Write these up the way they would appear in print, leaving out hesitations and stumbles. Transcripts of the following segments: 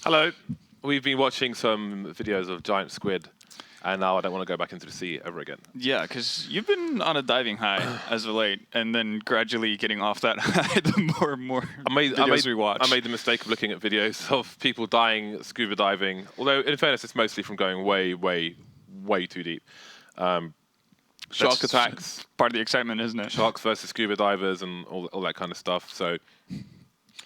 Hello. We've been watching some videos of giant squid, and now I don't want to go back into the sea ever again. Yeah, because you've been on a diving high as of late, and then gradually getting off that high the more and more videos we watch. I made the mistake of looking at videos of people dying scuba diving, although in fairness it's mostly from going way, way, way too deep. Shark attacks. Part of the excitement, isn't it? Sharks versus scuba divers and all that kind of stuff. So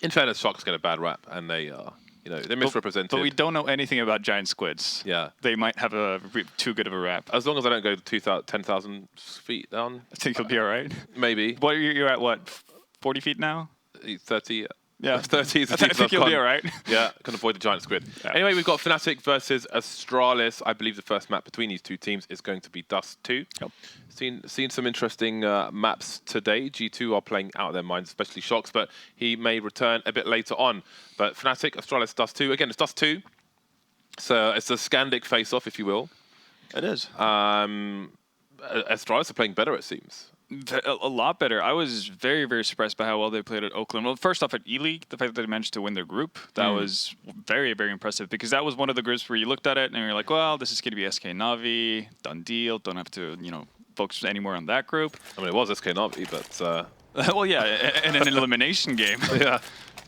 in fairness, sharks get a bad rap, and they are... they're misrepresented. But we don't know anything about giant squids. Yeah. They might have too good of a rap. As long as I don't go 10,000 feet down. I think you'll be all right. Maybe. What, you're at what, 40 feet now? 30. Yeah. 30 is the I think you'll be all right. Yeah, can avoid the giant squid. Yeah. Anyway, we've got Fnatic versus Astralis. I believe the first map between these two teams is going to be Dust 2. Yep. Seen some interesting maps today. G2 are playing out of their minds, especially Shox, but he may return a bit later on. But Fnatic, Astralis, Dust 2. Again, it's Dust 2. So it's a Scandic face-off, if you will. It is. Astralis are playing better, it seems. A lot better. I was very, very surprised by how well they played at Oakland. Well, first off, at E-League, the fact that they managed to win their group, that was very, very impressive, because that was one of the groups where you looked at it and you're like, well, this is going to be SK Na'Vi, done deal, don't have to, focus anymore on that group. I mean, it was SK Na'Vi, but... well, yeah, in an elimination game. Yeah.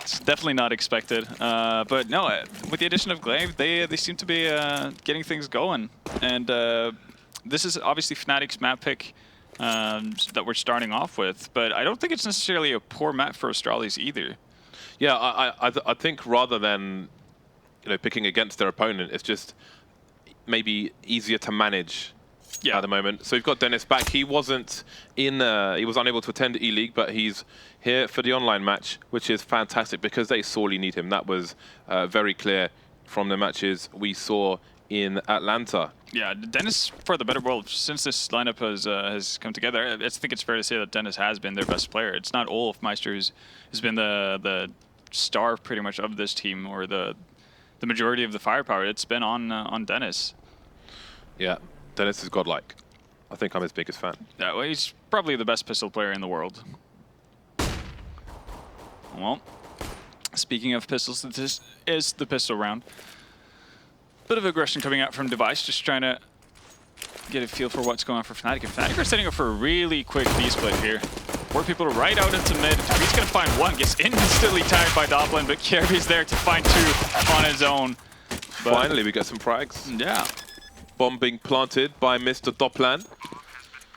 It's definitely not expected. But no, with the addition of Glaive, they seem to be getting things going. And this is obviously Fnatic's map pick that we're starting off with, but I don't think it's necessarily a poor map for Astralis either. Yeah, I think rather than picking against their opponent, it's just maybe easier to manage at the moment. So we've got Dennis back. He wasn't in. He was unable to attend E-League, but he's here for the online match, which is fantastic because they sorely need him. That was very clear from the matches we saw in Atlanta. Yeah, Dennis, for the better, well, since this lineup has come together, I think it's fair to say that Dennis has been their best player. It's not olofmeister who's been the star pretty much of this team, or the majority of the firepower. It's been on Dennis. Yeah, Dennis is godlike. I think I'm his biggest fan. Yeah, well, he's probably the best pistol player in the world. Well, speaking of pistols, this is the pistol round. Bit of aggression coming out from Device, just trying to get a feel for what's going on for Fnatic. And Fnatic are setting up for a really quick B-split here. 4 people right out into mid. He's going to find one, gets instantly tagged by doplan, but Kjærbye's there to find 2 on his own. But finally, we get some frags. Yeah. Bomb being planted by Mr. doplan.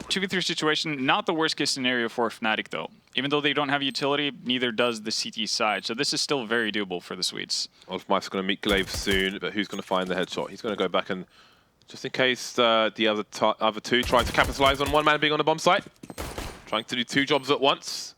2v3 situation, not the worst case scenario for Fnatic though. Even though they don't have utility, neither does the CT side. So this is still very doable for the Swedes. olofmeister's going to meet Glaive soon, but who's going to find the headshot? He's going to go back and, just in case the other two try to capitalize on one man being on the bomb site. Trying to do 2 jobs at once.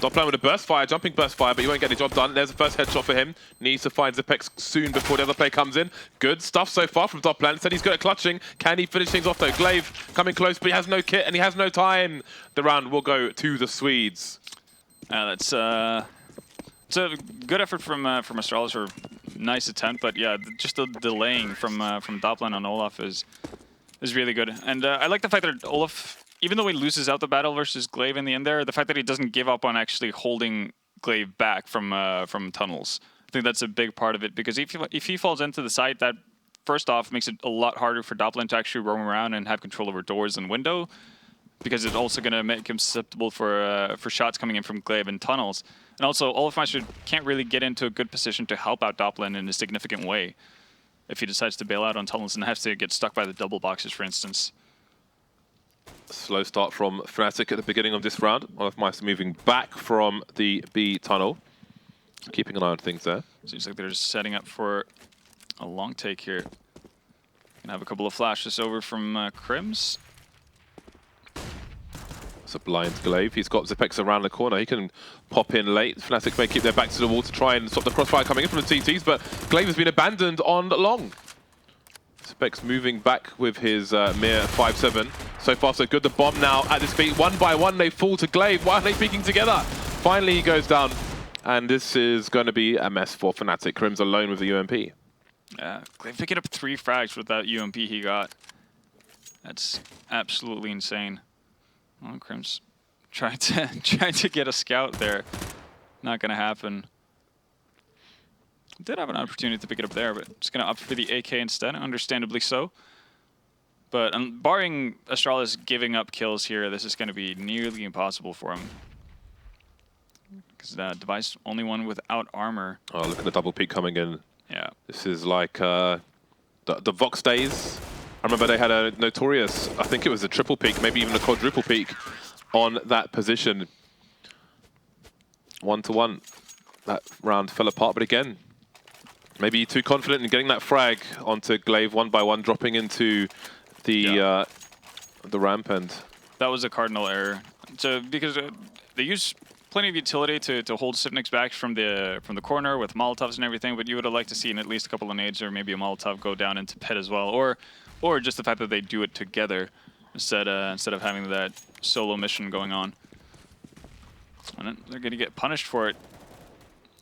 doplan with a burst fire, jumping burst fire, but he won't get the job done. There's the first headshot for him. Needs to find Zepex soon before the other play comes in. Good stuff so far from doplan. Said he's good at clutching. Can he finish things off though? Glaive coming close, but he has no kit and he has no time. The round will go to the Swedes. That's it's a good effort from Astralis, or nice attempt, but yeah, just the delaying from doplan on Olof is really good. And I like the fact that Olof, even though he loses out the battle versus Glaive in the end there, the fact that he doesn't give up on actually holding Glaive back from tunnels. I think that's a big part of it, because if he falls into the site, that first off makes it a lot harder for doplan to actually roam around and have control over doors and window, because it's also going to make him susceptible for shots coming in from Glaive and tunnels. And also, olofmeister can't really get into a good position to help out doplan in a significant way if he decides to bail out on tunnels and has to get stuck by the double boxes, for instance. Slow start from Fnatic at the beginning of this round. olofmeister moving back from the B tunnel. Keeping an eye on things there. Seems like they're just setting up for a long take here. Gonna have a couple of flashes over from KRIMZ. It's a blind Glaive. He's got Zepex around the corner. He can pop in late. Fnatic may keep their backs to the wall to try and stop the crossfire coming in from the TTs, but Glaive has been abandoned on long. Zepex moving back with his mere 5-7. So far, so good. The bomb now at his feet. 1 by 1, they fall to Glaive. Why are they peeking together? Finally, he goes down. And this is going to be a mess for Fnatic. KRIMZ alone with the UMP. Yeah, Glaive picking up 3 frags with that UMP he got. That's absolutely insane. Well, KRIMZ trying to get a scout there. Not going to happen. Did have an opportunity to pick it up there, but just going to opt for the AK instead, understandably so. But barring Astralis giving up kills here, this is going to be nearly impossible for him. Because Device only one without armor. Oh, look at the double peek coming in. Yeah. This is like the Vox days. I remember they had a notorious, I think it was a triple peek, maybe even a quadruple peek on that position. 1-to-1. That round fell apart, but again, maybe too confident in getting that frag onto Glaive 1 by 1, dropping into the ramp end. That was a cardinal error. So because they use plenty of utility to hold Sivnik's back from the corner with Molotovs and everything, but you would have liked to see at least a couple of nades or maybe a Molotov go down into pit as well, or just the fact that they do it together instead of having that solo mission going on. And they're going to get punished for it.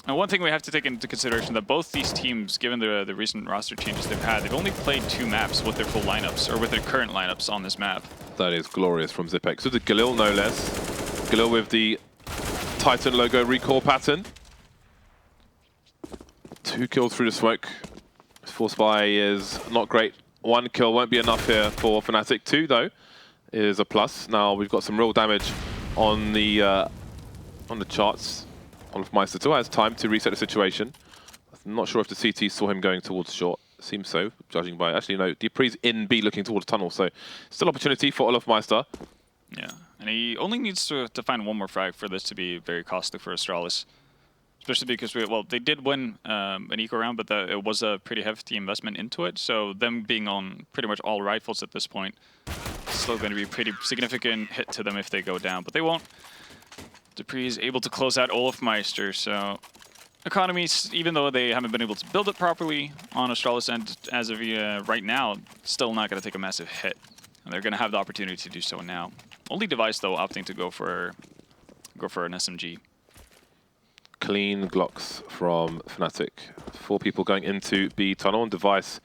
And one thing we have to take into consideration that both these teams, given the recent roster changes they've had, they've only played 2 maps with their full lineups, or with their current lineups on this map. That is glorious from Zipex. So the Galil, no less. Galil with the Titan logo recall pattern. 2 kills through the smoke. Force buy is not great. 1 kill won't be enough here for Fnatic. 2, though, is a plus. Now we've got some real damage on the charts. Olofmeister still has time to reset the situation. I'm not sure if the CT saw him going towards short. Seems so, judging by... Actually, no. dupreeh's in B looking towards tunnel, so still opportunity for Olofmeister. Yeah, and he only needs to find 1 more frag for this to be very costly for Astralis. Especially because, they did win an eco round, but it was a pretty hefty investment into it. So them being on pretty much all rifles at this point, it's still going to be a pretty significant hit to them if they go down. But they won't. dupreeh is able to close out olofmeister, so economies, even though they haven't been able to build it properly on Astralis end as of right now, still not going to take a massive hit. And they're going to have the opportunity to do so now. Only Device, though, opting to go for an SMG. Clean Glocks from Fnatic. 4 people going into B tunnel, and Device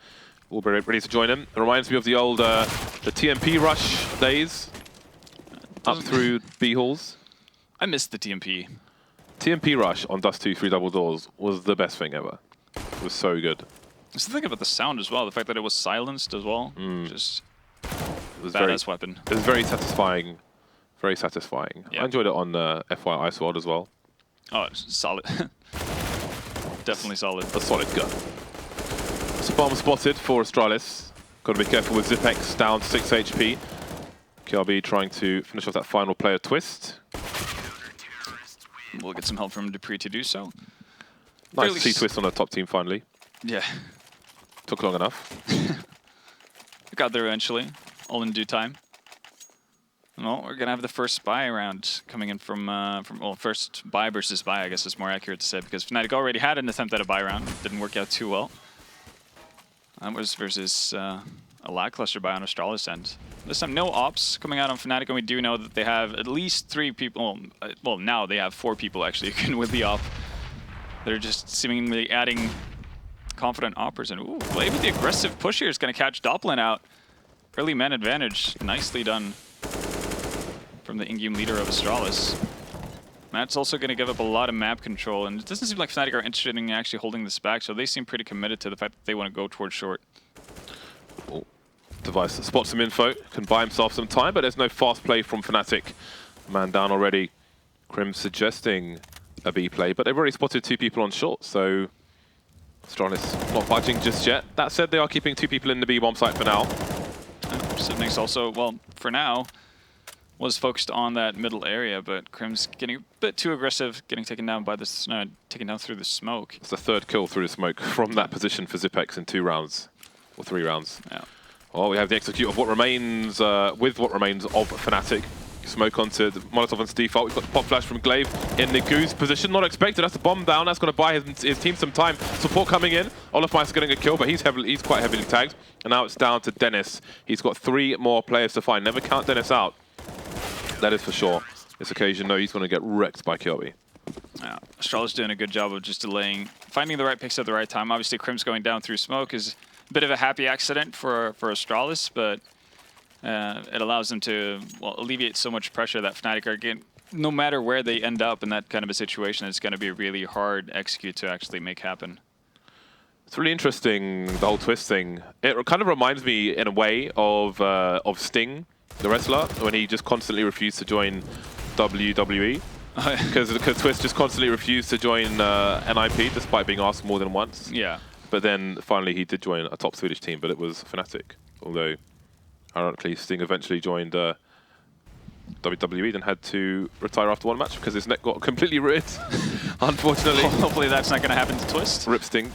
will be ready to join him. It reminds me of the old the TMP rush days up through B halls. I missed the TMP. TMP rush on Dust 2 3 double doors was the best thing ever. It was so good. Just think about the sound as well. The fact that it was silenced as well. Just it was badass weapon. It was very satisfying. Very satisfying. Yeah. I enjoyed it on FY Ice World as well. Oh, it's solid. Definitely solid. A solid gun. It's a bomb spotted for Astralis. Got to be careful with Zipex down 6 HP. Kjærbye trying to finish off that final player twist. We'll get some help from dupreeh to do so. Nice to see twist on a top team finally. Yeah. Took long enough. Got there eventually, all in due time. Well, we're gonna have the first buy round coming in from first buy versus buy, I guess is more accurate to say, because Fnatic already had an attempt at a buy round. Didn't work out too well. That was versus a lackluster buy on Astralis end. This time, no ops coming out on Fnatic, and we do know that they have at least 3 people. Well, now they have 4 people actually who can win the op. They're just seemingly adding confident oppers, and ooh, Glaive with the aggressive push here is gonna catch doplan out. Early man advantage, nicely done from the in-game leader of Astralis. That's also going to give up a lot of map control, and it doesn't seem like Fnatic are interested in actually holding this back, so they seem pretty committed to the fact that they want to go towards short. Oh. Device spots some info, can buy himself some time, but there's no fast play from Fnatic. Man down already. KRIMZ suggesting a B play, but they've already spotted 2 people on short, so Astralis not budging just yet. That said, they are keeping 2 people in the B bomb site for now. Sivnik's also, well, for now, was focused on that middle area, but KRIMZ getting a bit too aggressive, getting taken down by the taken down through the smoke. It's the 3rd kill through the smoke from that position for Zipex in 2 rounds, or 3 rounds. Yeah. Well, we have the execute of what remains, with what remains of Fnatic. Smoke onto the Molotov on default. We've got the pop flash from Glaive in the goose position. Not expected. That's the bomb down. That's going to buy his team some time. Support coming in. Olofmeister getting a kill, but he's quite heavily tagged. And now it's down to Dennis. He's got 3 more players to find. Never count Dennis out. That is for sure. This occasion, no, he's going to get wrecked by Kjærbye. Yeah, Astralis doing a good job of just delaying, finding the right picks at the right time. Obviously, KRIMZ going down through smoke is a bit of a happy accident for Astralis, but it allows them to, well, alleviate so much pressure that Fnatic are getting. No matter where they end up in that kind of a situation, it's going to be really hard execute to actually make happen. It's really interesting, the whole Twist thing. It kind of reminds me, in a way, of Sting, the wrestler, when he just constantly refused to join WWE. Because Twist just constantly refused to join NIP, despite being asked more than once. Yeah. But then, finally, he did join a top Swedish team, but it was Fnatic. Although, ironically, Sting eventually joined WWE, then had to retire after one match because his neck got completely ruined, unfortunately. Hopefully that's not going to happen to Twist. Rip Sting.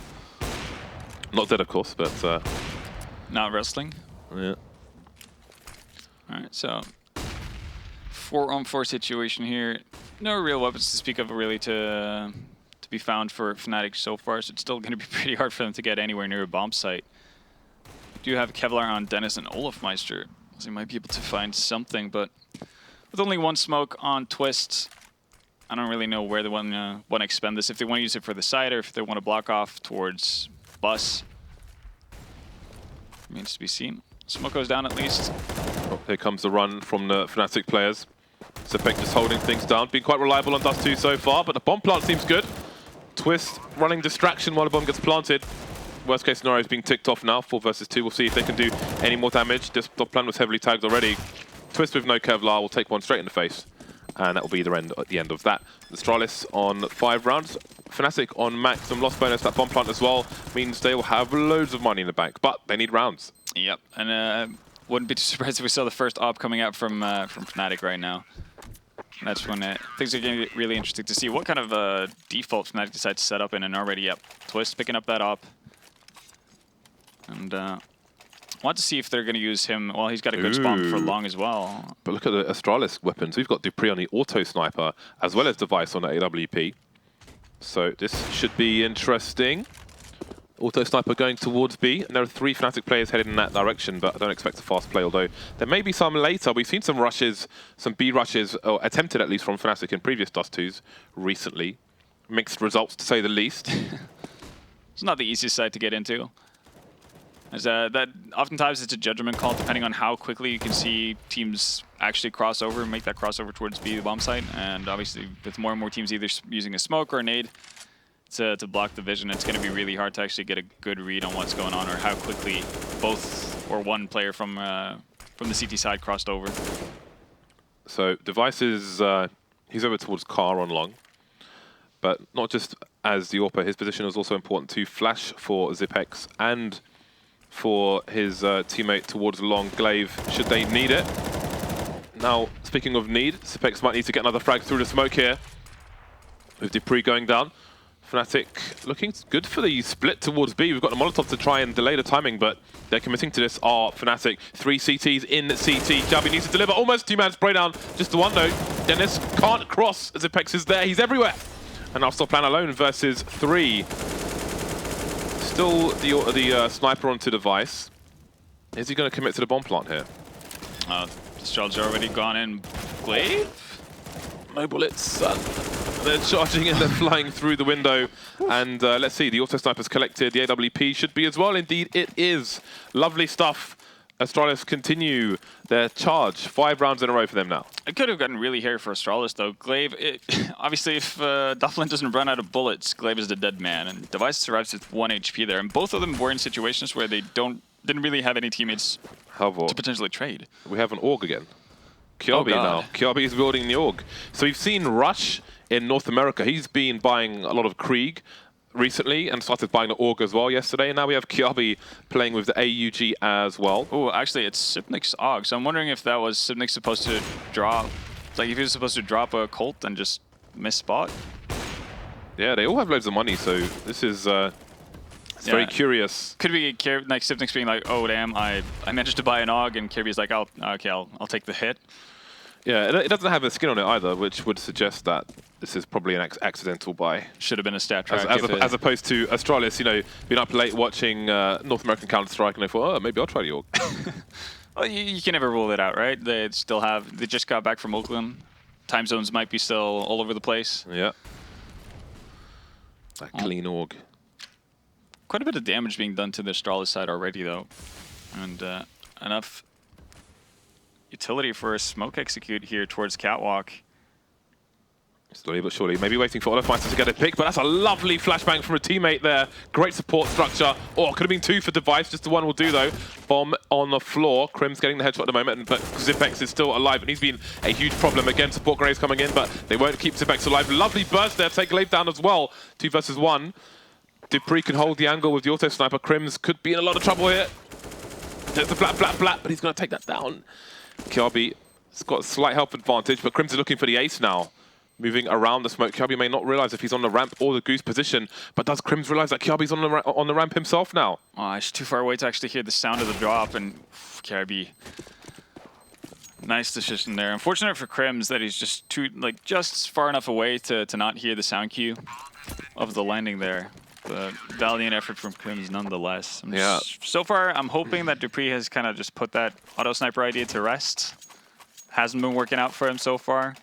Not dead, of course, but... not wrestling. Yeah. Alright, so 4-on-4 situation here. No real weapons to speak of really to be found for Fnatic so far, so it's still going to be pretty hard for them to get anywhere near a bomb site. We do have Kevlar on Dennis and olofmeister, so he might be able to find something, but with only one smoke on Twist, I don't really know where they want to expend this. If they want to use it for the side or if they want to block off towards Bus. Remains to be seen. Smoke goes down at least. Oh, here comes the run from the Fnatic players. JZFB just holding things down. Been quite reliable on Dust 2 so far, but the bomb plant seems good. Twist running distraction while the bomb gets planted. Worst case scenario is being ticked off now. 4 versus 2. We'll see if they can do any more damage. This doplan was heavily tagged already. Twist with no Kevlar will take one straight in the face. And that will be the end of that. Astralis on 5 rounds. Fnatic on maximum loss bonus. That bomb plant as well means they will have loads of money in the bank, but they need rounds. Yep, and wouldn't be too surprised if we saw the first op coming out from Fnatic right now. That's when things are going to get really interesting to see what kind of default Fnatic decides to set up in. And already, yep, Twist picking up that op. And want to see if they're going to use him. Well, he's got a good spawn for long as well. But look at the Astralis weapons. We've got dupreeh on the auto sniper, as well as device on the AWP. So this should be interesting. Auto sniper going towards B, and there are 3 Fnatic players headed in that direction, but I don't expect a fast play, although there may be some later. We've seen some rushes, some B rushes, or attempted at least from Fnatic in previous Dust 2s recently. Mixed results, to say the least. It's not the easiest side to get into. As that oftentimes it's a judgment call depending on how quickly you can see teams actually cross over and make that crossover towards B, the bomb site. And obviously, with more and more teams either using a smoke or a nade to block the vision, it's going to be really hard to actually get a good read on what's going on or how quickly both or one player from the CT side crossed over. So device is he's over towards car on long, but not just as the AWPer. His position is also important to flash for Zipex and for his teammate towards long glaive, should they need it. Now, speaking of need, Zipex might need to get another frag through the smoke here. With dupreeh going down. Fnatic looking good for the split towards B. We've got the Molotov to try and delay the timing, but they're committing to this are Fnatic. 3 CTs in CT. Kjærbye needs to deliver. Almost 2-man spray down. Just the one though. Dennis can't cross. Zipex is there. He's everywhere. And now doplan alone versus 3. Still the sniper onto device. Is he going to commit to the bomb plant here? Strategy already gone in. Glaive? No bullets. They're charging and they're flying through the window. And let's see, the auto sniper's collected. The AWP should be as well. Indeed, it is. Lovely stuff. Astralis continue their charge. 5 rounds in a row for them now. It could have gotten really hairy for Astralis, though. Glaive, obviously, if doplan doesn't run out of bullets, Glaive is the dead man. And Device survives with 1 HP there. And both of them were in situations where they didn't really have any teammates Halvor, to potentially trade. We have an AUG again. Kjærbye now. Kjærbye is building the AUG. So we've seen Rush in North America. He's been buying a lot of Krieg recently and started buying the AUG as well yesterday. And now we have Kjærbye playing with the AUG as well. Oh, actually, it's Sipnik's AUG. So I'm wondering if that was Sipnik supposed to drop, like if he was supposed to drop a Colt and just miss spot. Yeah, they all have loads of money, so this is it's very curious. Could be like Sipnik's being like, oh damn, I managed to buy an AUG, and Kjærby's like, I'll take the hit. Yeah, it doesn't have a skin on it either, which would suggest that this is probably an accidental buy. Should have been a stat track. As opposed to Astralis, you know, being up late watching North American Counter-Strike and they thought, oh, maybe I'll try the AUG. Well, you can never rule it out, right? They just got back from Oakland. Time zones might be still all over the place. Yeah. That clean AUG. Quite a bit of damage being done to the Astralis side already, though. And enough utility for a smoke execute here towards Catwalk. Slowly but surely, maybe waiting for olofmeister to get a pick, but that's a lovely flashbang from a teammate there. Great support structure. Oh, could have been 2 for Device, just the 1 will do though. Bomb on the floor. KRIMZ getting the headshot at the moment, but Zipex is still alive, and he's been a huge problem. Again, support grenades coming in, but they won't keep Zipex alive. Lovely burst there, take Glaive down as well. 2 versus 1. dupreeh can hold the angle with the auto sniper. KRIMZ could be in a lot of trouble here. There's the flat, but he's going to take that down. Kjærbye has got a slight health advantage, but KRIMZ is looking for the ace now. Moving around the smoke. Kjærbye may not realize if he's on the ramp or the goose position, but does KRIMZ realize that Kjærbye's on the ramp himself now? Oh, he's too far away to actually hear the sound of the drop, and Kjærbye. Nice decision there. Unfortunate for KRIMZ that he's just far enough away to not hear the sound cue of the landing there. But valiant effort from KRIMZ nonetheless. Yeah. So far, I'm hoping that dupreeh has kind of just put that auto sniper idea to rest. Hasn't been working out for him so far.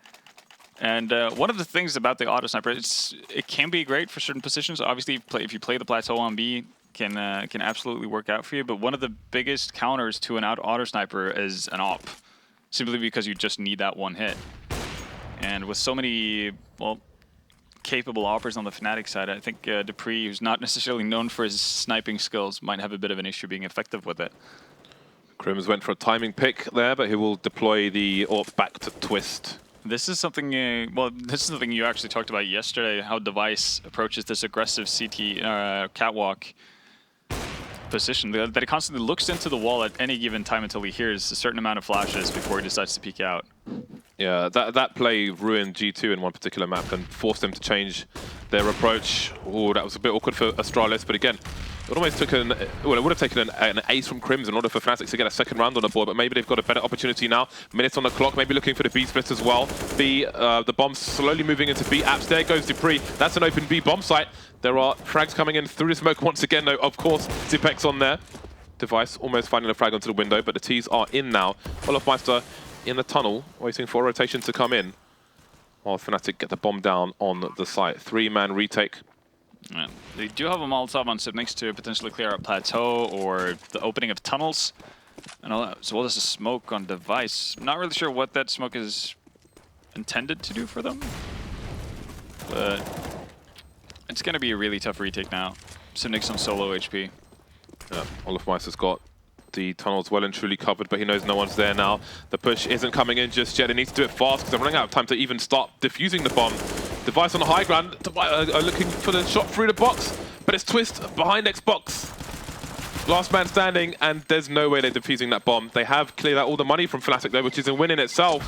And one of the things about the auto sniper, it can be great for certain positions. Obviously, if you play the plateau on B, can absolutely work out for you. But one of the biggest counters to an auto sniper is an op, simply because you just need that one hit. And with so many, well, capable operators on the Fnatic side, I think dupreeh, who's not necessarily known for his sniping skills, might have a bit of an issue being effective with it. KRIMZ went for a timing pick there, but he will deploy the AWP back to Twist. This is something, this is something you actually talked about yesterday, how Device approaches this aggressive CT catwalk position, that he constantly looks into the wall at any given time until he hears a certain amount of flashes before he decides to peek out. Yeah, that play ruined G2 in one particular map and forced them to change their approach. Oh, that was a bit awkward for Astralis, but again, it almost took it would have taken an ace from KRIMZ in order for Fnatic to get a second round on the board, but maybe they've got a better opportunity now. Minutes on the clock, maybe looking for the B split as well. B, the bomb slowly moving into B apps. There goes dupreeh. That's an open B bomb site. There are frags coming in through the smoke once again, though. Of course, Zipex on there. Device almost finding a frag onto the window, but the T's are in now. olofmeister in the tunnel, waiting for a rotation to come in, while Fnatic get the bomb down on the site. 3-man retake. Yeah. They do have a Molotov on Sipnix to potentially clear out plateau or the opening of tunnels, and all that, as well as a smoke on Device. I'm not really sure what that smoke is intended to do for them, but it's going to be a really tough retake now. Sipnix on solo HP. Yeah, olofmeister's got the tunnels well and truly covered, but he knows no one's there now. The push isn't coming in just yet. They need to do it fast because they're running out of time to even start defusing the bomb. Device on the high ground, looking for the shot through the box, but it's Twist behind Xbox. Last man standing, and there's no way they're defusing that bomb. They have cleared out all the money from Fnatic though, which is a win in itself.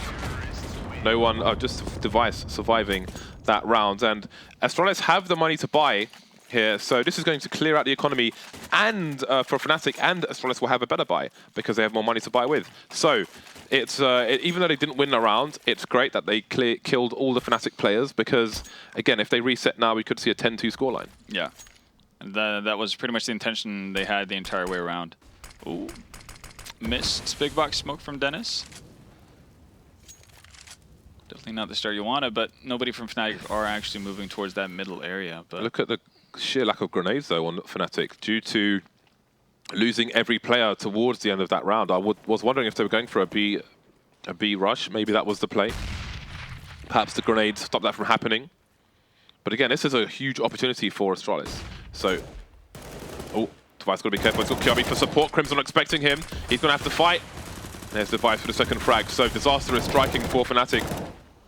No one, just Device surviving that round, and Astralis have the money to buy here, so this is going to clear out the economy, and for Fnatic and Astralis will have a better buy because they have more money to buy with. So it's even though they didn't win a round, it's great that they killed all the Fnatic players because again, if they reset now, we could see a 10-2 scoreline. Yeah, and that was pretty much the intention they had the entire way around. Ooh, missed big box smoke from Dennis. Definitely not the start you wanted, but nobody from Fnatic are actually moving towards that middle area. But look at the sheer lack of grenades though on Fnatic due to losing every player towards the end of that round. I was wondering if they were going for a B rush. Maybe that was the play. Perhaps the grenades stopped that from happening. But again, this is a huge opportunity for Astralis. So, oh, Device got to be careful. He's got Kjærbye for support. KRIMZ not expecting him. He's going to have to fight. There's Device for the second frag. So disaster is striking for Fnatic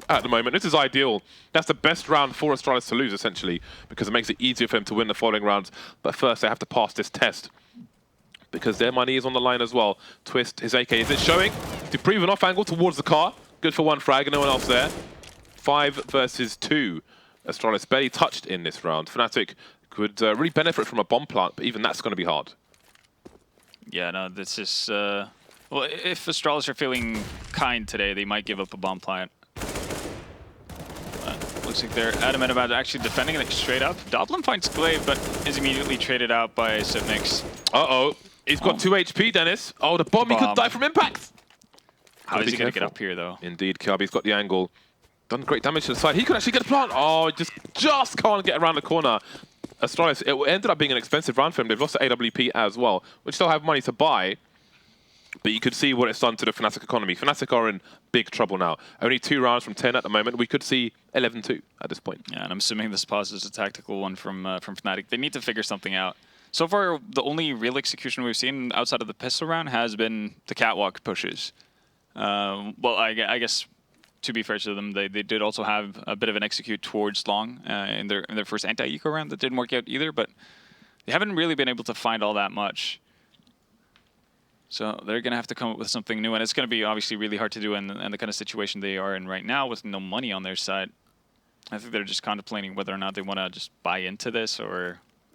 at the moment. This is ideal. That's the best round for Astralis to lose, essentially, because it makes it easier for them to win the following rounds. But first, they have to pass this test because their money is on the line as well. Twist, his AK, is it showing? dupreeh an off angle towards the car. Good for one frag and no one else there. 5 versus 2. Astralis barely touched in this round. Fnatic could really benefit from a bomb plant, but even that's going to be hard. Yeah, no, this is... well, if Astralis are feeling kind today, they might give up a bomb plant. Looks like they're adamant about actually defending it straight up. doplan finds Glaive, but is immediately traded out by Sipnix. Uh-oh. He's got 2 HP, Dennis. Oh, the bomb. He could die from impact. How is he going to get up here, though? Indeed, Kjærbye's got the angle. Done great damage to the side. He could actually get a plant. Oh, just can't get around the corner. Astralis, it ended up being an expensive round for him. They've lost the AWP as well, which still have money to buy. But you could see what it's done to the Fnatic economy. Fnatic are in big trouble now. Only 2 rounds from 10 at the moment. We could see 11-2 at this point. Yeah, and I'm assuming this pause is a tactical one from Fnatic. They need to figure something out. So far, the only real execution we've seen outside of the pistol round has been the catwalk pushes. Well, I guess to be fair to them, they did also have a bit of an execute towards long in their first anti-eco round that didn't work out either, but they haven't really been able to find all that much. So they're going to have to come up with something new, and it's going to be obviously really hard to do in the kind of situation they are in right now with no money on their side. I think they're just contemplating whether or not they want to just buy into this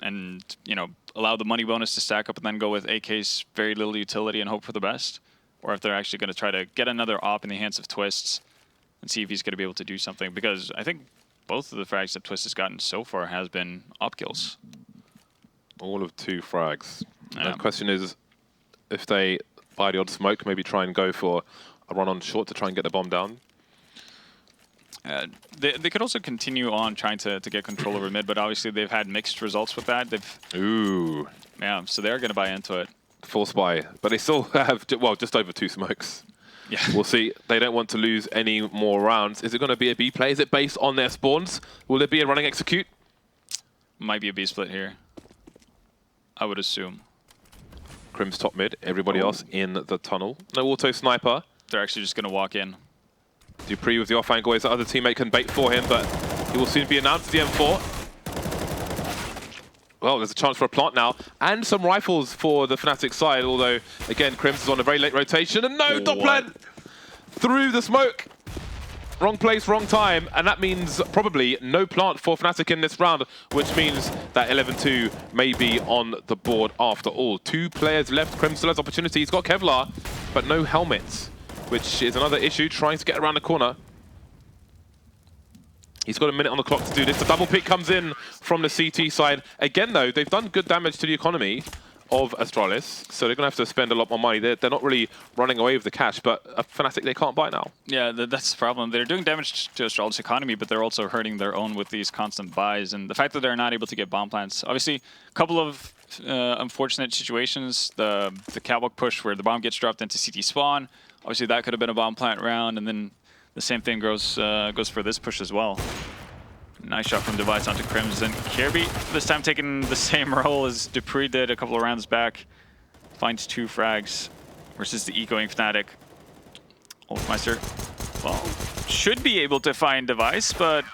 and you know, allow the money bonus to stack up and then go with AK's very little utility and hope for the best, or if they're actually going to try to get another op in the hands of Twists and see if he's going to be able to do something, because I think both of the frags that Twist has gotten so far has been op kills. All of 2 frags. Yeah. The question is, if they buy the odd smoke, maybe try and go for a run on short to try and get the bomb down. They could also continue on trying to get control over mid, but obviously they've had mixed results with that. Ooh. Yeah, so they're going to buy into it. Full spy, but they still have, well, just over 2 smokes. Yeah. We'll see. They don't want to lose any more rounds. Is it going to be a B play? Is it based on their spawns? Will it be a running execute? Might be a B split here, I would assume. KRIMZ top mid, everybody else in the tunnel. No auto sniper. They're actually just going to walk in. dupreeh with the off angle. His other teammate can bait for him, but he will soon be announced, the M4. Well, there's a chance for a plant now, and some rifles for the Fnatic side, although, again, KRIMZ is on a very late rotation, and no, doplan through the smoke. Wrong place, wrong time, and that means probably no plant for Fnatic in this round, which means that 11-2 may be on the board after all. 2 players left. KRIMZ still has opportunity. He's got Kevlar, but no helmets, which is another issue, trying to get around the corner. He's got a minute on the clock to do this. The double pick comes in from the CT side. Again, though, they've done good damage to the economy of Astralis, so they're going to have to spend a lot more money. They're not really running away with the cash, but a Fnatic they can't buy now. Yeah, that's the problem. They're doing damage to Astralis' economy, but they're also hurting their own with these constant buys. And the fact that they're not able to get bomb plants, obviously, a couple of unfortunate situations. The catwalk push where the bomb gets dropped into CT spawn. Obviously, that could have been a bomb plant round, and then the same thing goes for this push as well. Nice shot from Device onto KRIMZ, and Kjærbye this time taking the same role as dupreeh did a couple of rounds back. Finds 2 frags versus the ecoing Fnatic. olofmeister, well, should be able to find Device, but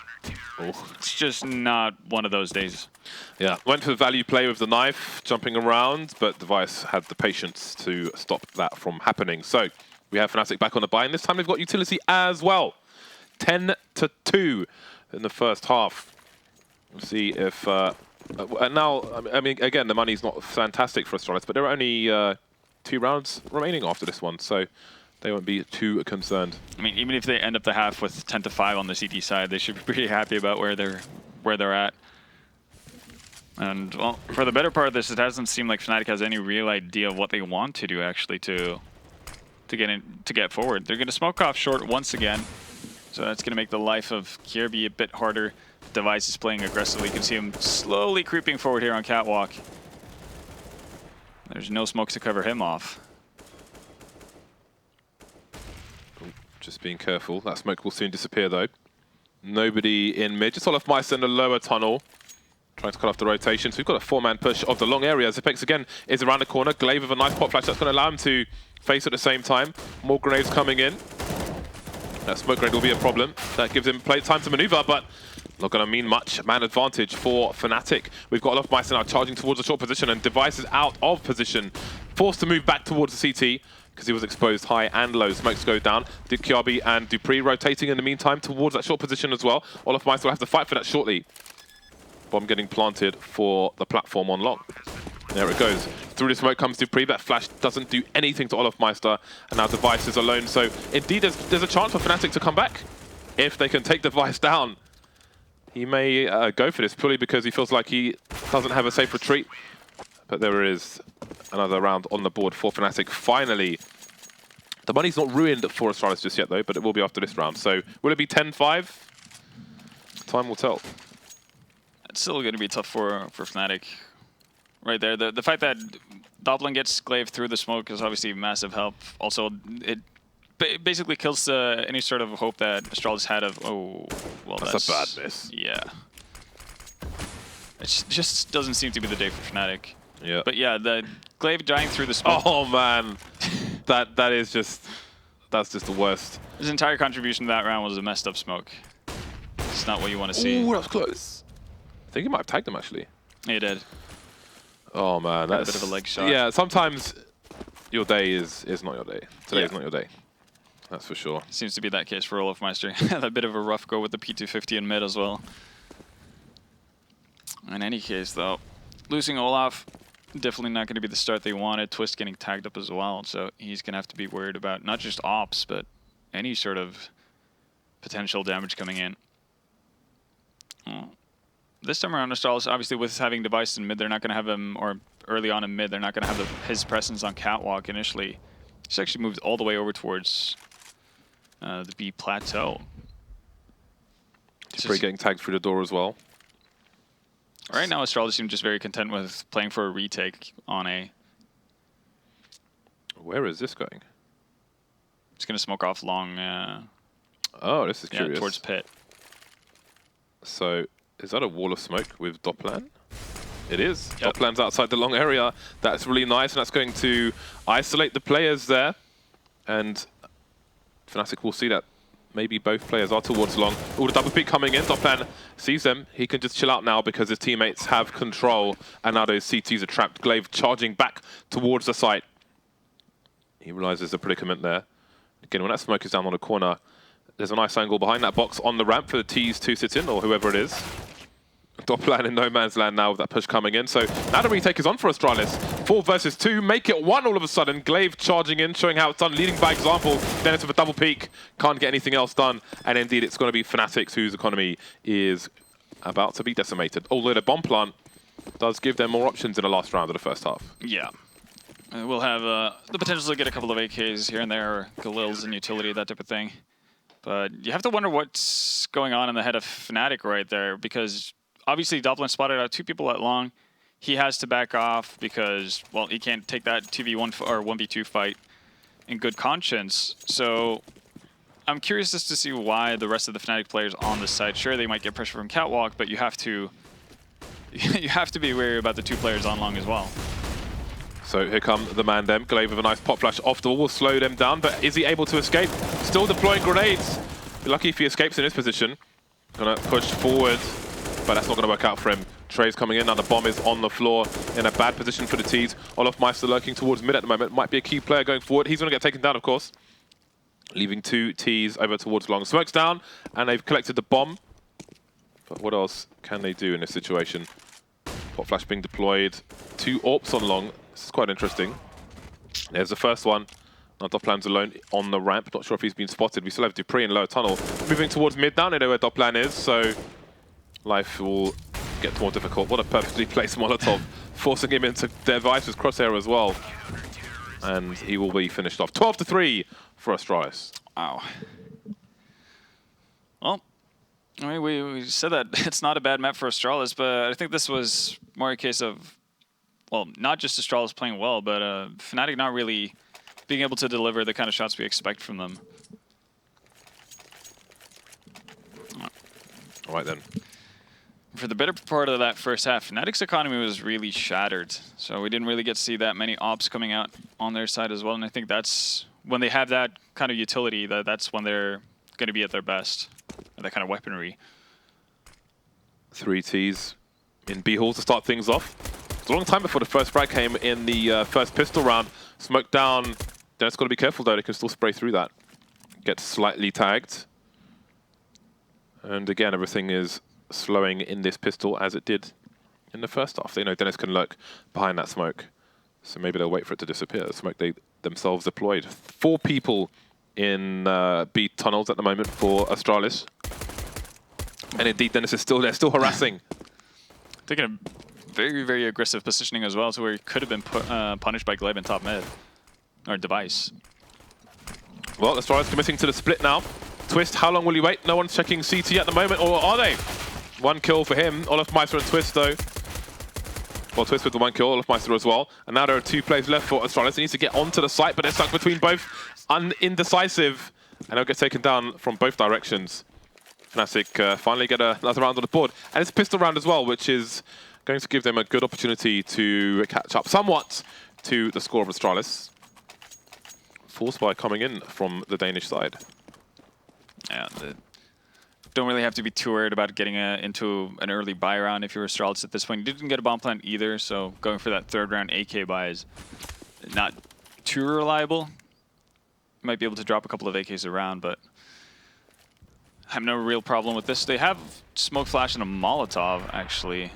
it's just not one of those days. Yeah, went for the value play with the knife, jumping around, but Device had the patience to stop that from happening. So we have Fnatic back on the buy, and this time they've got utility as well. 10-2 in the first half. We'll see if... now, I mean, again, the money's not fantastic for Astralis, but there are only 2 rounds remaining after this one, so they won't be too concerned. I mean, even if they end up the half with 10-5 on the CT side, they should be pretty happy about where they're at. And, well, for the better part of this, it doesn't seem like Fnatic has any real idea of what they want to do, actually, to get forward. They're going to smoke off short once again. So that's going to make the life of Kjærbye a bit harder. Device is playing aggressively. You can see him slowly creeping forward here on catwalk. There's no smokes to cover him off. Just being careful. That smoke will soon disappear, though. Nobody in mid. Just olofmeister in the lower tunnel, trying to cut off the rotation. So we've got a 4-man push of the long area. ZPX again is around the corner. Glaive with a nice pop flash. That's going to allow him to face at the same time. More grenades coming in. That smoke grenade will be a problem. That gives him time to maneuver, but not going to mean much. Man advantage for Fnatic. We've got olofmeister now charging towards the short position, and Device is out of position. Forced to move back towards the CT because he was exposed high and low. Smokes go down. Kjaerbye and dupreeh rotating in the meantime towards that short position as well. olofmeister will have to fight for that shortly. Bomb getting planted for the platform on long. There it goes. Through the smoke comes dupreeh. That flash doesn't do anything to olofmeister, and now Device is alone. So indeed, there's a chance for Fnatic to come back if they can take Device down. He may go for this purely because he feels like he doesn't have a safe retreat. But there is another round on the board for Fnatic. Finally, the money's not ruined for Astralis just yet, though, but it will be after this round. So will it be 10-5? Time will tell. It's still going to be tough for Fnatic. Right there, the fact that doplan gets Glaive through the smoke is obviously massive help. Also, it basically kills any sort of hope that Astralis had of, oh, well, that's a bad miss. Yeah. It just doesn't seem to be the day for Fnatic. Yeah. But yeah, the Glaive dying through the smoke. Oh man, that's just the worst. His entire contribution to that round was a messed up smoke. It's not what you want to see. Ooh, that was close. I think he might have tagged him actually. He did. Oh man, that's a bit of a leg shot. Yeah, sometimes your day is not your day. Today is not your day. That's for sure. Seems to be that case for olofmeister. Had a bit of a rough go with the P250 in mid as well. In any case, though, losing Olof, definitely not going to be the start they wanted. Twist getting tagged up as well, so he's going to have to be worried about not just ops, but any sort of potential damage coming in. Well, this time around, Astralis, obviously with having device in mid, they're not going to have him, or early on in mid, they're not going to have his presence on catwalk initially. He's actually moved all the way over towards the B plateau. dupreeh getting tagged through the door as well. Right now, Astralis seem just very content with playing for a retake on A. Where is this going? It's going to smoke off long. Oh, this is curious. Towards pit. So, is that a wall of smoke with doplan? It is. Yep. Doplan's outside the long area. That's really nice, and that's going to isolate the players there. And Fnatic will see that maybe both players are towards long. Oh, the double peek coming in. doplan sees them. He can just chill out now because his teammates have control, and now those CTs are trapped. Glaive charging back towards the site. He realizes the predicament there. Again, when that smoke is down on the corner, there's a nice angle behind that box on the ramp for the T's to sit in, or whoever it is. doplan in no man's land now with that push coming in. So now the retake is on for Astralis. 4 versus 2, make it 1 all of a sudden. Glaive charging in, showing how it's done, leading by example. Dennis with a double peek, can't get anything else done. And indeed, it's going to be Fnatic, whose economy is about to be decimated. Although the bomb plant does give them more options in the last round of the first half. Yeah. We'll have the potential to get a couple of AKs here and there, or Galils and utility, that type of thing. But you have to wonder what's going on in the head of Fnatic right there, because obviously doplan spotted out 2 people at long. He has to back off because, well, he can't take that 2v1 or 1v2 fight in good conscience. So I'm curious just to see why the rest of the Fnatic players on this side, sure, they might get pressure from catwalk, but you have to be wary about the 2 players on long as well. So here come the man them. Glaive with a nice pop flash off the wall will slow them down, but is he able to escape? Still deploying grenades. Be lucky if he escapes in this position. Gonna push forward, but that's not gonna work out for him. Trey's coming in, now the bomb is on the floor in a bad position for the T's. olofmeister lurking towards mid at the moment, might be a key player going forward. He's gonna get taken down, of course. Leaving 2 T's over towards long. Smoke's down, and they've collected the bomb. But what else can they do in this situation? Pop flash being deployed. 2 AWPs on long. This is quite interesting. There's the first one. Now doplan's alone on the ramp. Not sure if he's been spotted. We still have dupreeh in lower tunnel. Moving towards mid down. They know where doplan is, so life will get more difficult. What a perfectly placed Molotov. Forcing him into their Vice's crosshair as well. And he will be finished off. 12-3 for Astralis. Wow. Well, I mean, we said that it's not a bad map for Astralis, but I think this was more a case of, well, not just Astralis playing well, but Fnatic not really being able to deliver the kind of shots we expect from them. All right, then. For the better part of that first half, Fnatic's economy was really shattered, so we didn't really get to see that many ops coming out on their side as well, and I think that's when they have that kind of utility, that's when they're going to be at their best, that kind of weaponry. 3 T's in B hall to start things off. It's a long time before the first frag came in the first pistol round. Smoke down. Dennis got to be careful though, they can still spray through that. Get slightly tagged. And again, everything is slowing in this pistol as it did in the first half. They know Dennis can lurk behind that smoke, so maybe they'll wait for it to disappear. The smoke they themselves deployed. 4 people in B tunnels at the moment for Astralis. And indeed, Dennis is still there, still harassing. Taking a very, very aggressive positioning as well, to where he could have been punished by Glaive in top mid. Or device. Well, Astralis committing to the split now. Twist, how long will he wait? No one's checking CT at the moment, or are they? 1 kill for him. olofmeister and Twist, though. Well, Twist with the 1 kill, olofmeister as well. And now there are 2 players left for Astralis. They need to get onto the site, but they're stuck between both. Indecisive. And they'll get taken down from both directions. Fnatic finally get another round on the board. And it's a pistol round as well, which is going to give them a good opportunity to catch up somewhat to the score of Astralis. Forced by coming in from the Danish side. Yeah, don't really have to be too worried about getting into an early buy round if you're Astralis at this point. You didn't get a bomb plant either, so going for that 3rd round AK buy is not too reliable. You might be able to drop a couple of AKs around, but I have no real problem with this. They have smoke flash and a Molotov, actually.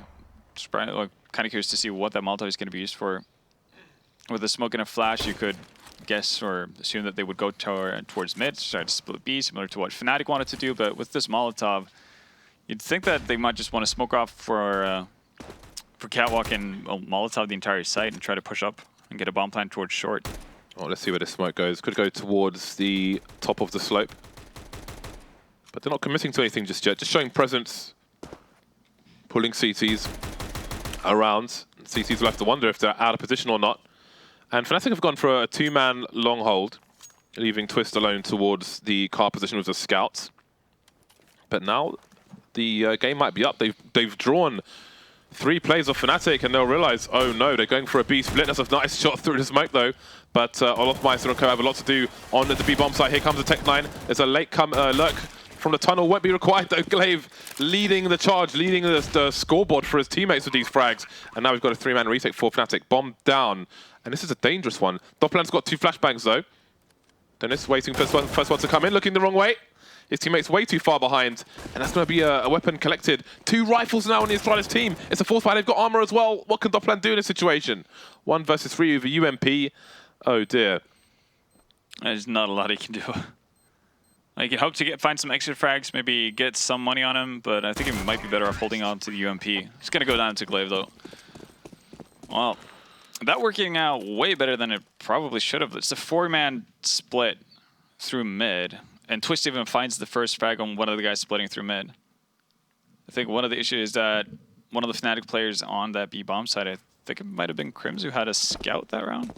Just kind of curious to see what that Molotov is going to be used for. With a smoke and a flash, you could guess or assume that they would go towards mid, try to split B, similar to what Fnatic wanted to do. But with this Molotov, you'd think that they might just want to smoke off for catwalk and Molotov the entire site and try to push up and get a bomb plant towards short. Oh, let's see where this smoke goes. Could go towards the top of the slope. But they're not committing to anything just yet. Just showing presence, pulling CTs around. CTs will have to wonder if they're out of position or not. And Fnatic have gone for a 2-man long hold, leaving Twist alone towards the car position with the scouts. But now the game might be up. They've drawn 3 plays of Fnatic, and they'll realize, oh no, they're going for a B split. That's a nice shot through the smoke though. But olofmeister and Co have a lot to do on the B bomb site. Here comes the Tech9. There's a late lurk from the tunnel. Won't be required though. Glaive leading the charge, leading the scoreboard for his teammates with these frags. And now we've got a 3-man retake for Fnatic. Bomb down. And this is a dangerous one. doplan's got 2 flashbangs though. Dennis waiting for first one to come in, looking the wrong way. His teammate's way too far behind, and that's going to be a weapon collected. 2 rifles now on the Astralis team. It's a force fight. They've got armor as well. What can doplan do in this situation? 1 versus 3 with a UMP. Oh dear. There's not a lot he can do. I can hope to find some extra frags, maybe get some money on him, but I think he might be better off holding on to the UMP. He's going to go down to Glaive though. Well, that working out way better than it probably should have. It's a 4-man split through mid, and Twist even finds the first frag on one of the guys splitting through mid. I think one of the issues is that one of the Fnatic players on that B bomb side, I think it might have been KRIMZ who had a scout that round.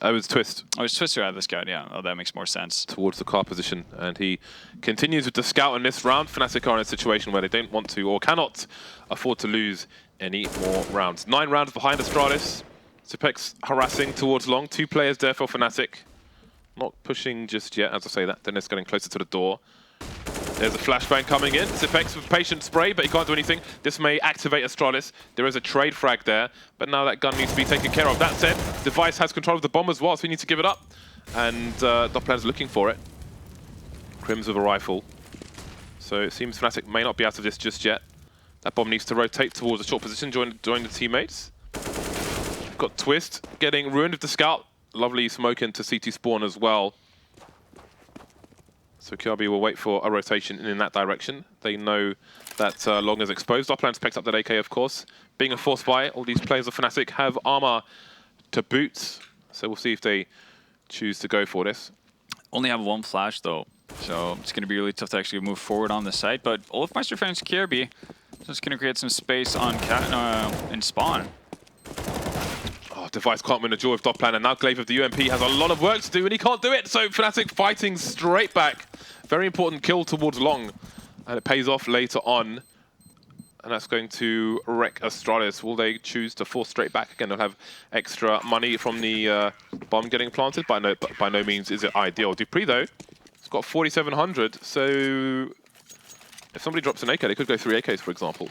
Oh, it was Twist. Oh, it was Twist who had the scout, yeah. Oh, that makes more sense. Towards the car position, and he continues with the scout in this round. Fnatic are in a situation where they don't want to or cannot afford to lose any more rounds. 9 rounds behind Astralis. Zipex harassing towards long. 2 players there for Fnatic. Not pushing just yet, as I say that. Dennis getting closer to the door. There's a flashbang coming in. Zipex with patient spray, but he can't do anything. This may activate Astralis. There is a trade frag there, but now that gun needs to be taken care of. That said, Device has control of the bomb as well, so we need to give it up. And doplan's looking for it. KRIMZ with a rifle. So it seems Fnatic may not be out of this just yet. That bomb needs to rotate towards a short position, join the teammates. Got Twist getting ruined with the scout. Lovely smoke into CT spawn as well. So Kjærbye will wait for a rotation in that direction. They know that long is exposed. doplan's picked up that AK, of course. Being a force buy, all these players of Fnatic have armor to boot. So we'll see if they choose to go for this. Only have 1 flash though, so it's going to be really tough to actually move forward on the site. But olofmeister finds Kjærbye. Just going to create some space on in spawn. Oh, Device can't win a duel with doplan, and now Glaive of the UMP has a lot of work to do, and he can't do it. So Fnatic fighting straight back. Very important kill towards long, and it pays off later on. And that's going to wreck Astralis. Will they choose to force straight back again? They'll have extra money from the bomb getting planted. By no means is it ideal. dupreeh though, it's got 4,700. So if somebody drops an AK, they could go 3 AKs, for example.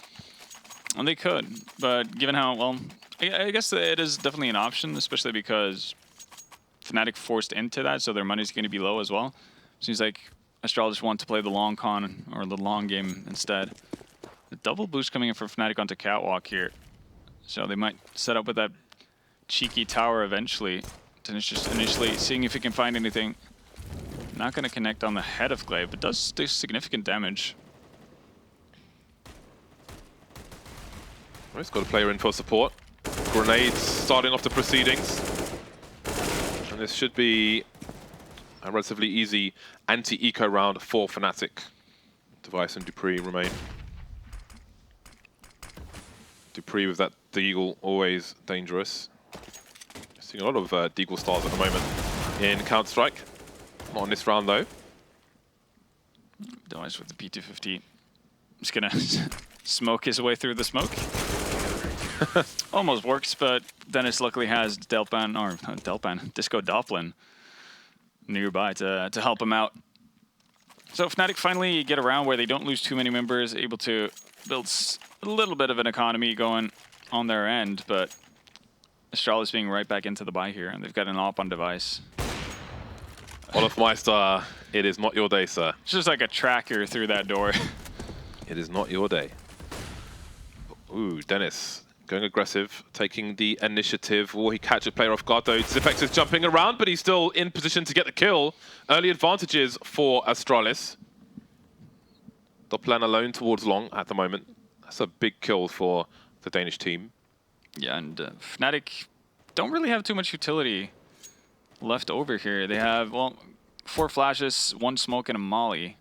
And they could, but given how, well, I guess it is definitely an option, especially because Fnatic forced into that, so their money's going to be low as well. Seems like Astralis want to play the long con, or the long game instead. The double boost coming in for Fnatic onto catwalk here. So they might set up with that cheeky tower eventually, to just initially seeing if he can find anything. Not going to connect on the head of Glaive, but does do significant damage. He's got a player in for support. Grenades starting off the proceedings. And this should be a relatively easy anti-eco round for Fnatic. Device and dupreeh remain. dupreeh with that Deagle, always dangerous. Seeing a lot of Deagle stars at the moment in Counter-Strike. Not in this round though. Dies with the P250. Just gonna smoke his way through the smoke. Almost works, but Dennis luckily has doplan, or not doplan, Disco doplan nearby to help him out. So Fnatic finally get around where they don't lose too many members, able to build a little bit of an economy going on their end, but Astralis being right back into the buy here, and they've got an op on device. olofmeister, it is not your day, sir. It's just like a tracker through that door. It is not your day. Ooh, Dennis going aggressive, taking the initiative. Will he catch a player off guard though? Xyp9x is jumping around, but he's still in position to get the kill. Early advantages for Astralis. doplan alone towards long at the moment. That's a big kill for the Danish team. Yeah, and Fnatic don't really have too much utility left over here. They have, well, 4 flashes, 1 smoke, and a molly.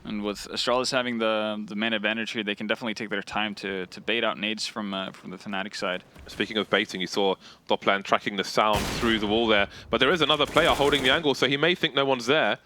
And with Astralis having the man advantage here, they can definitely take their time to bait out nades from the Fnatic side. Speaking of baiting, you saw doplan tracking the sound through the wall there. But there is another player holding the angle, so he may think no one's there.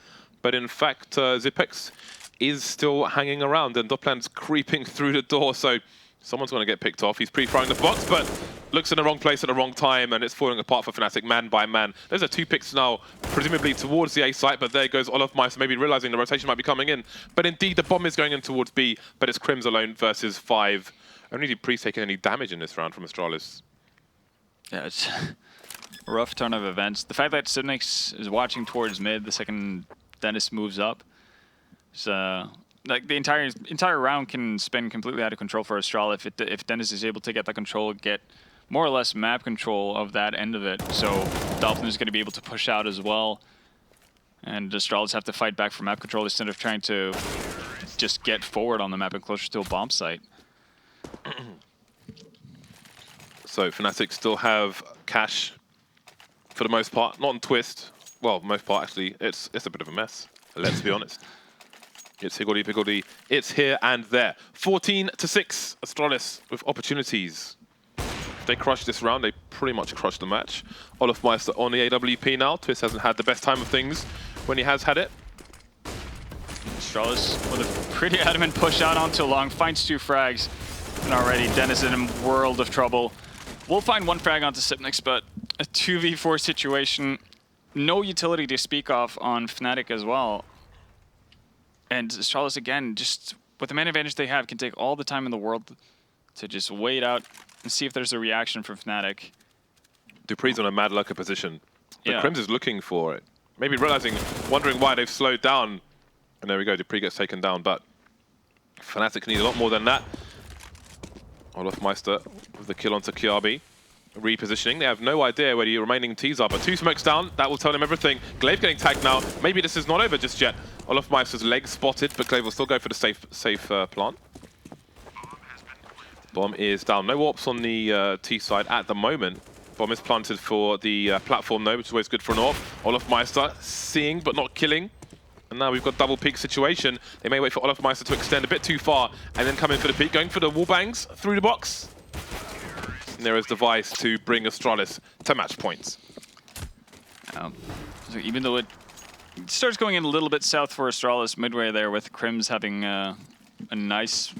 But in fact, Xyp9x is still hanging around, and doplan's creeping through the door, so someone's going to get picked off. He's pre-firing the box, but looks in the wrong place at the wrong time, and it's falling apart for Fnatic man by man. There's 2 picks now, presumably towards the A site, but there goes olofmeister, maybe realizing the rotation might be coming in. But indeed, the bomb is going in towards B, but it's KRIMZ alone versus 5. Only dupreeh taking any damage in this round from Astralis. Yeah, it's a rough turn of events. The fact that Xyp9x is watching towards mid the second Dennis moves up, so like the entire round can spin completely out of control for Astralis if Dennis is able to get that control, get more or less map control of that end of it. So doplan is going to be able to push out as well, and Astralis have to fight back for map control instead of trying to just get forward on the map and closer to a bomb site. So Fnatic still have cash for the most part, not on Twist. Well, most part actually, it's a bit of a mess. Let's be honest. It's higgledy-piggledy. It's here and there. 14-6, Astralis with opportunities. If they crush this round, they pretty much crush the match. olofmeister on the AWP now. Twist hasn't had the best time of things when he has had it. Astralis with a pretty adamant push out onto long, finds 2 frags, and already Dennis in a world of trouble. We'll find 1 frag onto Xyp9x, but a 2v4 situation. No utility to speak of on Fnatic as well. And Astralis, again, just with the man advantage they have, can take all the time in the world to just wait out and see if there's a reaction from Fnatic. dupreeh's on a mad lucker position. But Yeah. KRIMZ is looking for it. Maybe realizing, wondering why they've slowed down. And there we go, dupreeh gets taken down, but Fnatic need a lot more than that. olofmeister with the kill onto Kjærbye. Repositioning. They have no idea where the remaining T's are, but 2 smokes down. That will tell them everything. Glaive getting tagged now. Maybe this is not over just yet. olofmeister's leg spotted, but Glaive will still go for the safe plant. Bomb is down. No warps on the T side at the moment. Bomb is planted for the platform though, which is always good for an AWP. olofmeister seeing but not killing. And now we've got double peak situation. They may wait for olofmeister to extend a bit too far and then come in for the peak, going for the wall bangs through the box. And there is device to bring Astralis to match points. So even though it starts going in a little bit south for Astralis midway there, with KRIMZ having a nice,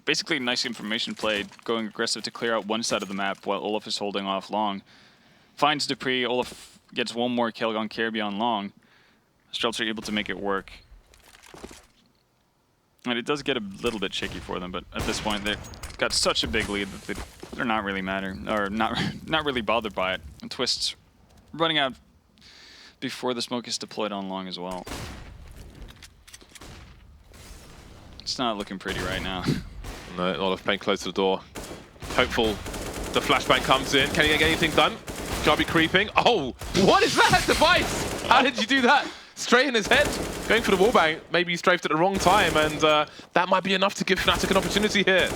basically nice information play, going aggressive to clear out one side of the map while Olof is holding off long. Finds dupreeh, Olof gets 1 more kill on Kjærbye on long. Astralis are able to make it work. And it does get a little bit shaky for them, but at this point they've got such a big lead that they're not really not really bothered by it. And Twist's running out before the smoke is deployed on long as well. It's not looking pretty right now. No, Olof playing close to the door. Hopeful the flashbang comes in. Can he get anything done? Kjærbye creeping. Oh, what is that device? How did you do that? Straight in his head. Going for the wallbang. Maybe he strafed at the wrong time, and that might be enough to give Fnatic an opportunity here.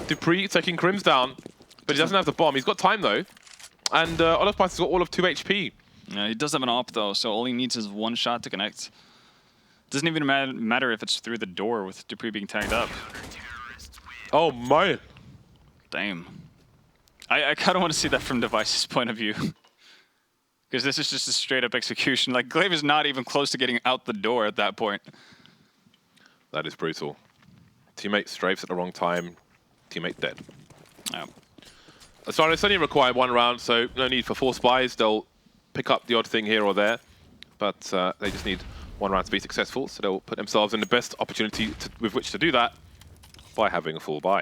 dupreeh taking KRIMZ down, but he doesn't have the bomb. He's got time though. And olofmeister's got all of 2 HP. Yeah, he does have an AWP though, so all he needs is 1 shot to connect. Doesn't even matter if it's through the door with dupreeh being tagged up. Oh man. Damn. I kind of want to see that from Device's point of view. Because this is just a straight-up execution. Like, Glaive is not even close to getting out the door at that point. That is brutal. Teammate strafes at the wrong time. Teammate dead. Yeah. Astralis only require 1 round, so no need for 4 spies. They'll pick up the odd thing here or there, but they just need 1 round to be successful, so they'll put themselves in the best opportunity with which to do that by having a full buy.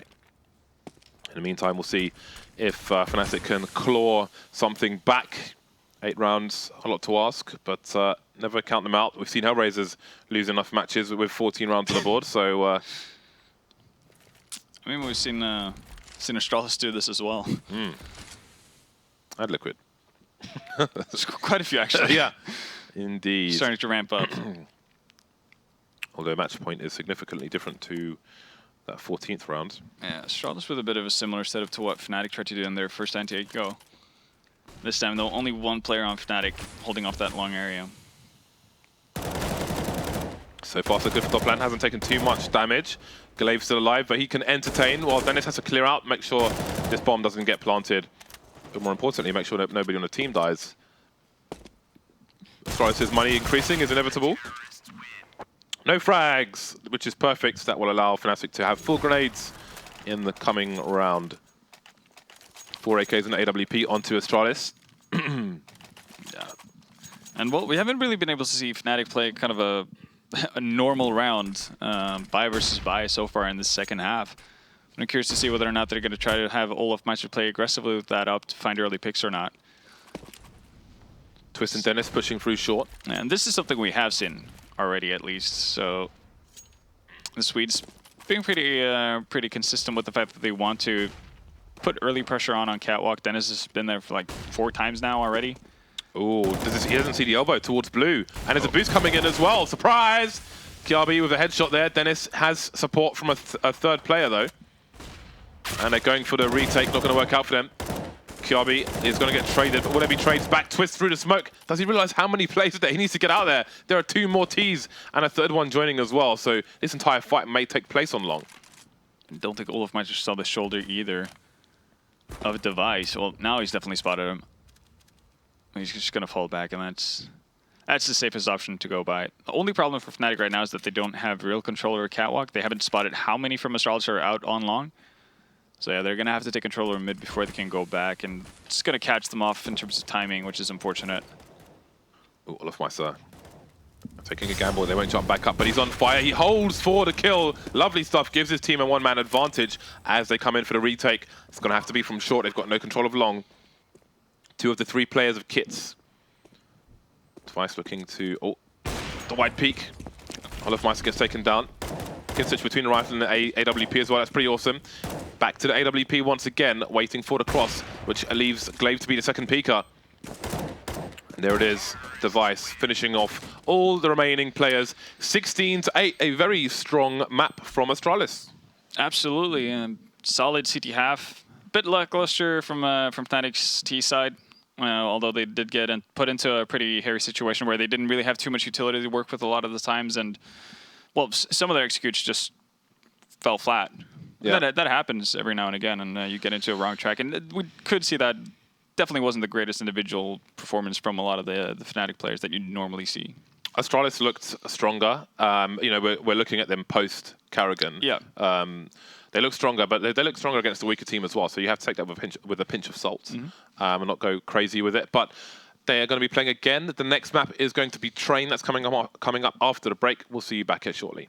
In the meantime, we'll see if Fnatic can claw something back. 8 rounds, a lot to ask, but never count them out. We've seen Hellraisers lose enough matches with 14 rounds on the board, so... I mean, we've seen Astralis do this as well. Add Liquid. There's quite a few, actually. Yeah, indeed. Starting to ramp up. Although match point is significantly different to that 14th round. Yeah, Astralis with a bit of a similar setup to what Fnatic tried to do in their first anti-8 go. This time, though, only 1 player on Fnatic holding off that long area. So far, so good for doplan. Hasn't taken too much damage. Glaive's still alive, but he can entertain while Dennis has to clear out, make sure this bomb doesn't get planted. But more importantly, make sure that nobody on the team dies. As far as his money increasing is inevitable. No frags, which is perfect. That will allow Fnatic to have full grenades in the coming round. 4 AKs and AWP onto Astralis. Yeah. And well, we haven't really been able to see Fnatic play kind of a normal round, buy versus buy so far in the second half. I'm curious to see whether or not they're going to try to have olofmeister play aggressively with that up to find early picks or not. Twist and Dennis pushing through short. And this is something we have seen already, at least. So the Swedes being pretty consistent with the fact that they want to put early pressure on Catwalk. Dennis has been there for like 4 times now already. Oh, he doesn't see the elbow towards blue. And there's a boost coming in as well. Surprise! Kjaerbye with a headshot there. Dennis has support from a third player, though. And they're going for the retake. Not going to work out for them. Kjaerbye is going to get traded, but will there be trades back? Twist through the smoke. Does he realize how many players that he needs to get out there? There are 2 more Ts and a third one joining as well. So this entire fight may take place on long. Don't think olofmeister saw the shoulder either of Device. Well, now he's definitely spotted him. He's just going to fall back, and that's the safest option to go by. The only problem for Fnatic right now is that they don't have real control over Catwalk. They haven't spotted how many from Astralis are out on long. So yeah, they're going to have to take control over mid before they can go back, and it's going to catch them off in terms of timing, which is unfortunate. Oh, olofmeister taking a gamble. They won't jump back up, but he's on fire. He holds for the kill. Lovely stuff. Gives his team a 1-man advantage as they come in for the retake. It's going to have to be from short. They've got no control of long. 2 of the 3 players of kits. Twice looking to... Oh, the wide peak. Olofmeister gets taken down. Can switch between the rifle and the AWP as well. That's pretty awesome. Back to the AWP once again, waiting for the cross, which leaves Glaive to be the second peeker. And there it is. Device finishing off all the remaining players. 16-8, a very strong map from Astralis. Absolutely, and solid CT half. Bit lackluster from Fnatic's T side. Although they did get put into a pretty hairy situation where they didn't really have too much utility to work with a lot of the times, and well, some of their executes just fell flat. Yeah. That happens every now and again, and you get into a wrong track, and we could see that definitely wasn't the greatest individual performance from a lot of the Fnatic players that you normally see. Astralis looked stronger. You know, we're looking at them post Karrigan. Yeah. They look stronger, but they look stronger against the weaker team as well. So you have to take that with a pinch of salt, and not go crazy with it. But they are going to be playing again. The next map is going to be Train. That's coming up after the break. We'll see you back here shortly.